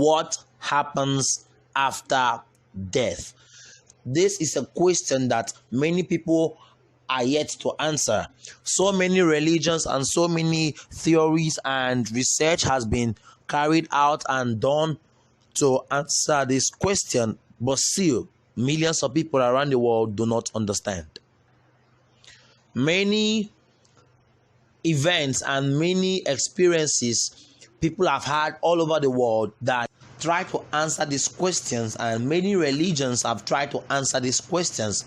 What happens after death? This is a question that many people are yet to answer. So many religions and so many theories and research has been carried out and done to answer this question, but still millions of people around the world do not understand. Many events and many experiences people have had all over the world that try to answer these questions, and many religions have tried to answer these questions.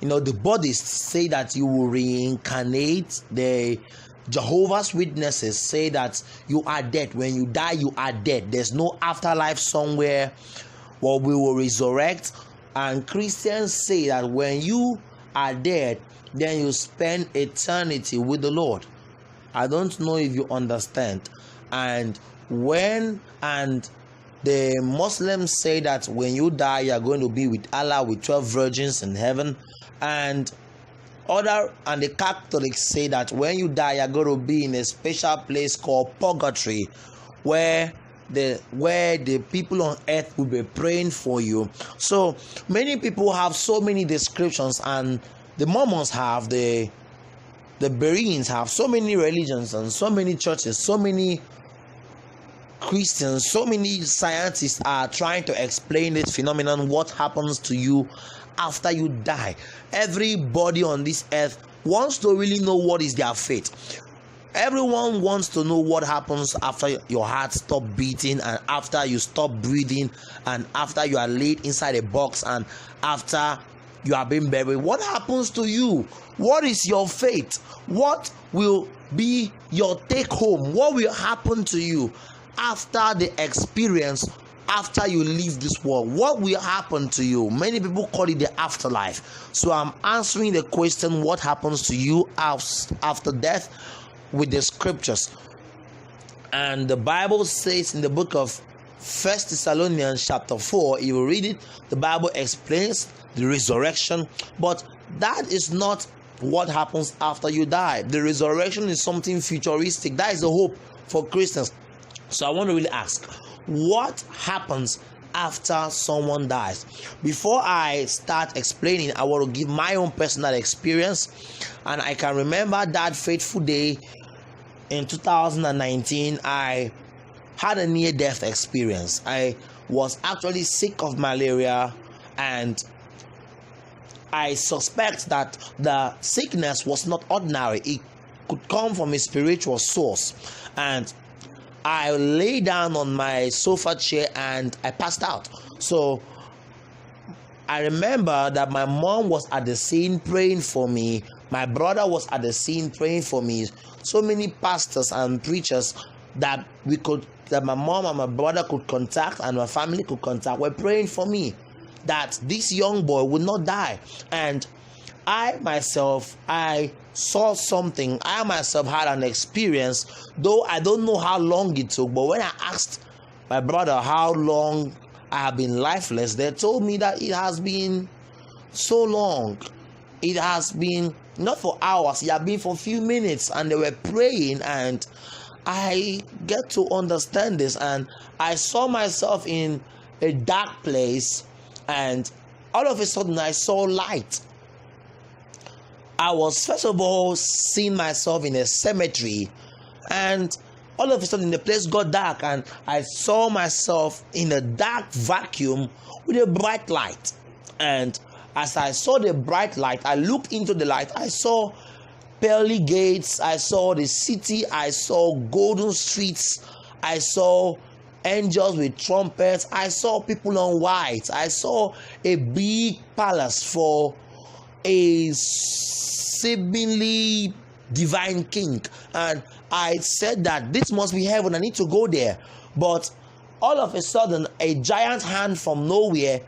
The Buddhists say that you will reincarnate. The Jehovah's Witnesses say that you are dead. When you die, you are dead. There's no afterlife somewhere where we will resurrect. And Christians say that when you are dead, then you spend eternity with the Lord. I don't know if you understand. And the Muslims say that when you die, you are going to be with Allah, with 12 virgins in heaven. And the Catholics say that when you die, you are going to be in a special place called purgatory, where the people on earth will be praying for you. So many people have so many descriptions, and the Mormons have, the Bereans have, so many religions and so many churches, so many Christians, so many scientists are trying to explain this phenomenon, what happens to you after you die. Everybody on this earth wants to really know what is their fate. Everyone wants to know what happens after your heart stops beating, and after you stop breathing, and after you are laid inside a box, and after you are being buried. What happens to you? What is your fate? What will be your take home? What will happen to you after the experience, after you leave this world? What will happen to you? Many people call it the afterlife. So I'm answering the question, what happens to you after death, with the scriptures. And the Bible says in the book of 1 Thessalonians chapter 4, if you read it, the Bible explains the resurrection, but that is not what happens after you die. The resurrection is something futuristic. That is the hope for Christians. So I want to really ask, what happens after someone dies? Before I start explaining, I want to give my own personal experience. And I can remember that fateful day in 2019, I had a near-death experience. I was actually sick of malaria, and I suspect that the sickness was not ordinary. It could come from a spiritual source. And I lay down on my sofa chair and I passed out. So I remember that my mom was at the scene praying for me. My brother was at the scene praying for me. So many pastors and preachers that my mom and my brother could contact, and my family could contact, were praying for me that this young boy would not die. And I saw something. I myself had an experience, though I don't know how long it took. But when I asked my brother how long I have been lifeless, they told me that it has been so long. It has been not for hours, it has been for a few minutes. And they were praying, and I get to understand this. And I saw myself in a dark place, and all of a sudden I saw light. I was first of all seeing myself in a cemetery, and all of a sudden the place got dark, and I saw myself in a dark vacuum with a bright light. And as I saw the bright light, I looked into the light. I saw pearly gates, I saw the city, I saw golden streets, I saw angels with trumpets, I saw people on white, I saw a big palace for a seemingly divine king. And I said that this must be heaven, I need to go there. But all of a sudden, a giant hand from nowhere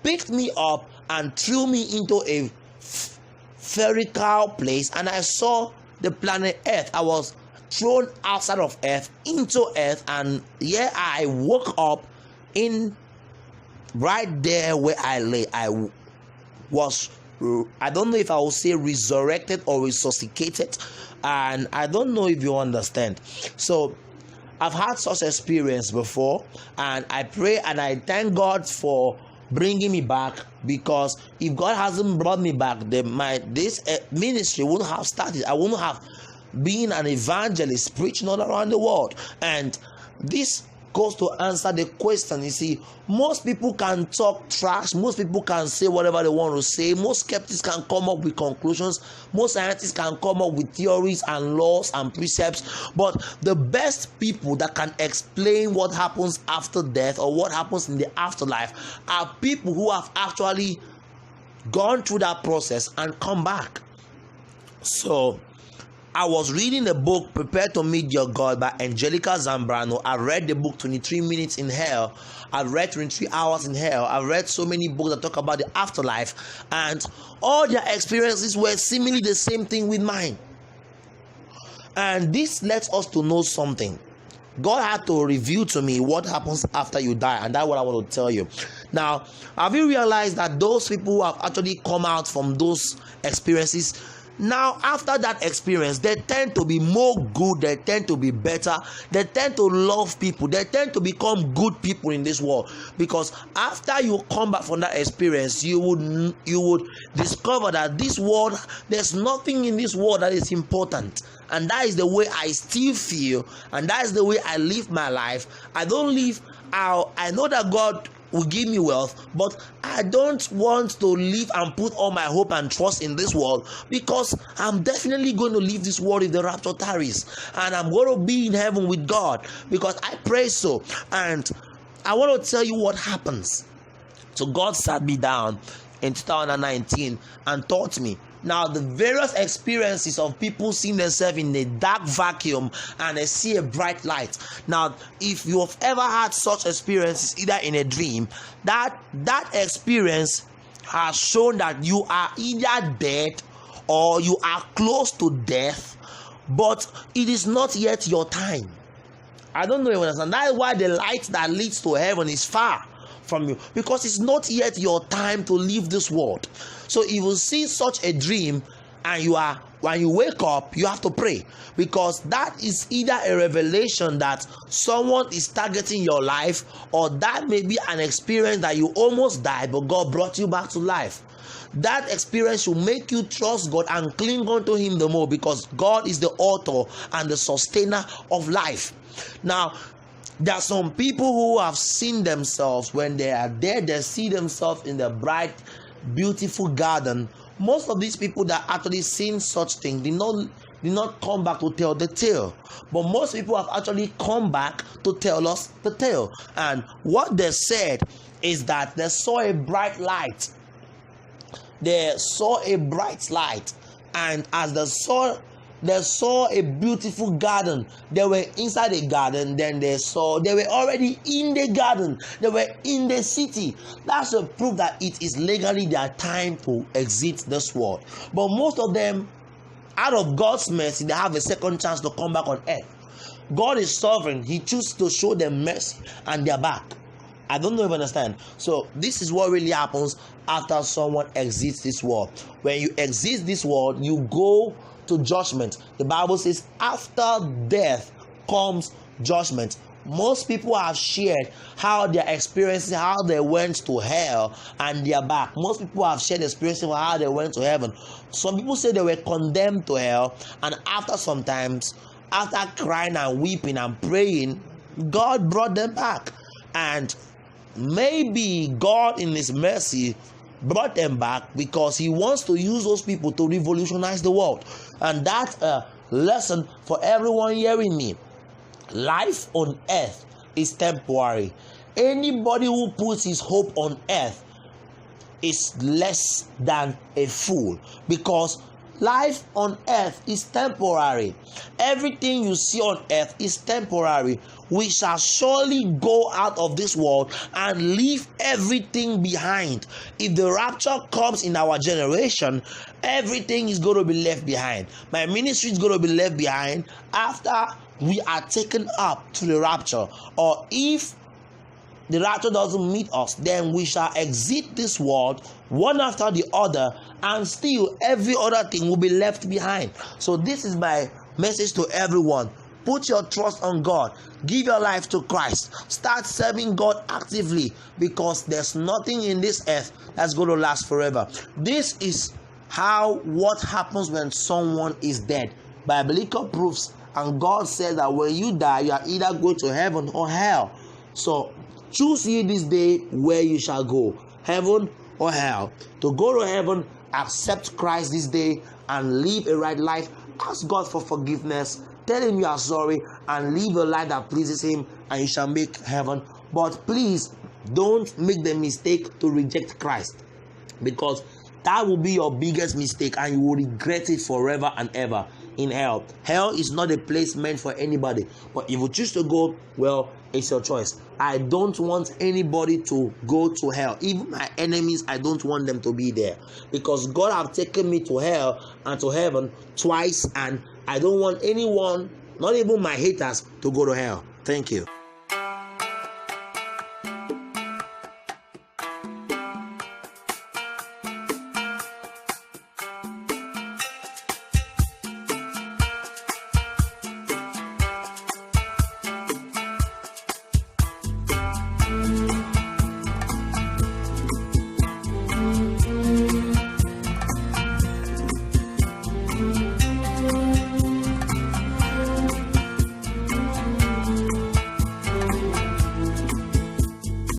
picked me up and threw me into a spherical place, and I saw the planet Earth. I was thrown outside of Earth into Earth, and here I woke up in right there where I lay. I don't know if I will say resurrected or resuscitated, and I don't know if you understand. So I've had such experience before, and I pray and I thank God for bringing me back, because if God hasn't brought me back, then this ministry wouldn't have started. I wouldn't have been an evangelist preaching all around the world. And this goes to answer the question. You see, most people can talk trash, most people can say whatever they want to say, most skeptics can come up with conclusions, most scientists can come up with theories and laws and precepts, but the best people that can explain what happens after death or what happens in the afterlife are people who have actually gone through that process and come back. So I was reading the book Prepare to Meet Your God by Angelica Zambrano. I read the book 23 Minutes in Hell. I read 23 Hours in Hell. I read so many books that talk about the afterlife, and all their experiences were seemingly the same thing with mine. And this lets us to know something. God had to reveal to me what happens after you die, and that's what I want to tell you. Now, have you realized that those people who have actually come out from those experiences, now after that experience, they tend to be more good, they tend to be better, they tend to love people, they tend to become good people in this world? Because after you come back from that experience, you would discover that this world, there's nothing in this world that is important. And that is the way I still feel, and that is the way I live my life. I don't live out. I know that God will give me wealth, but I don't want to live and put all my hope and trust in this world, because I'm definitely going to leave this world if the rapture tarries, and I'm going to be in heaven with God, because I pray so. And I want to tell you what happens. So God sat me down in 2019 and taught me. Now, the various experiences of people seeing themselves in a dark vacuum and they see a bright light. Now, if you have ever had such experiences, either in a dream, that experience has shown that you are either dead or you are close to death, but it is not yet your time. I don't know if you understand. That is why the light that leads to heaven is far from you, because it's not yet your time to leave this world. So if you see such a dream and when you wake up, you have to pray, because that is either a revelation that someone is targeting your life, or that may be an experience that you almost died but God brought you back to life. That experience will make you trust God and cling on to Him the more, because God is the author and the sustainer of life. Now, there are some people who have seen themselves when they are dead, they see themselves in the bright, beautiful garden. Most of these people that actually seen such things did not come back to tell the tale, but most people have actually come back to tell us the tale. And what they said is that they saw a bright light. They saw a bright light, and as they saw a beautiful garden. They were inside the garden, then they were already in the garden. They were in the city. That's a proof that it is legally their time to exit this world. But most of them, out of God's mercy, they have a second chance to come back on earth. God is sovereign. He chooses to show them mercy, and they're back. I don't know if you understand. So this is what really happens after someone exits this world. When you exit this world, you go to judgment. The Bible says after death comes judgment. Most people have shared how their experiences, how they went to hell and they are back. Most people have shared experiences of how they went to heaven. Some people say they were condemned to hell, and after crying and weeping and praying, God brought them back. And maybe God in His mercy brought them back because He wants to use those people to revolutionize the world. And that's a lesson for everyone hearing me. Life on earth is temporary. Anybody who puts his hope on earth is less than a fool, because life on earth is temporary. Everything you see on earth is temporary. We shall surely go out of this world and leave everything behind. If the rapture comes in our generation, everything is going to be left behind. My ministry is going to be left behind after we are taken up to the rapture. Or if the rapture doesn't meet us, then we shall exit this world one after the other, and still every other thing will be left behind. So this is my message to everyone. Put your trust on God. Give your life to Christ. Start serving God actively, because there's nothing in this earth that's going to last forever. This is what happens when someone is dead. Biblical proofs, and God says that when you die, you are either going to heaven or hell. So choose ye this day where you shall go, heaven or hell. To go to heaven, accept Christ this day and live a right life. Ask God for forgiveness. Tell him you are sorry and live a life that pleases him, and you shall make heaven. But please don't make the mistake to reject Christ, because that will be your biggest mistake and you will regret it forever and ever in hell. Hell is not a place meant for anybody. But if you choose to go, well, it's your choice. I don't want anybody to go to hell. Even my enemies, I don't want them to be there, because God have taken me to hell and to heaven twice, and I don't want anyone, not even my haters, to go to hell. Thank you.